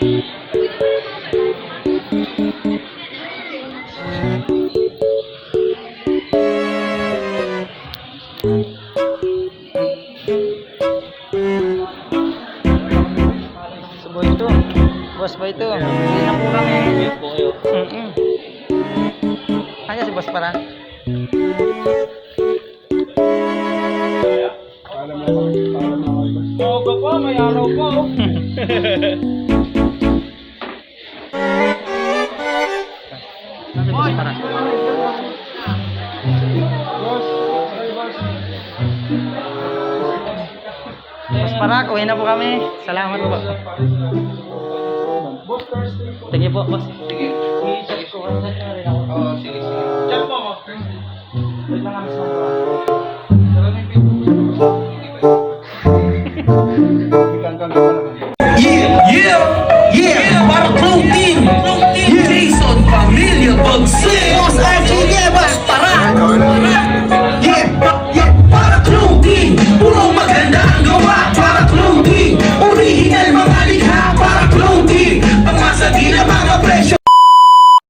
Subo ito. Boss ba ito? Hindi na po kami. Kaya si boss para. Moga pa, may araw pa. Boss para. Boss para, uwi na po kami. Salamat po. Sige po, boss. Sige. I-check ko kung saan na rin ako. Oo, sige. Chat mo ako. Wait lang kami sa mga. Yeah, para clothing. Jason Familia Bagsos.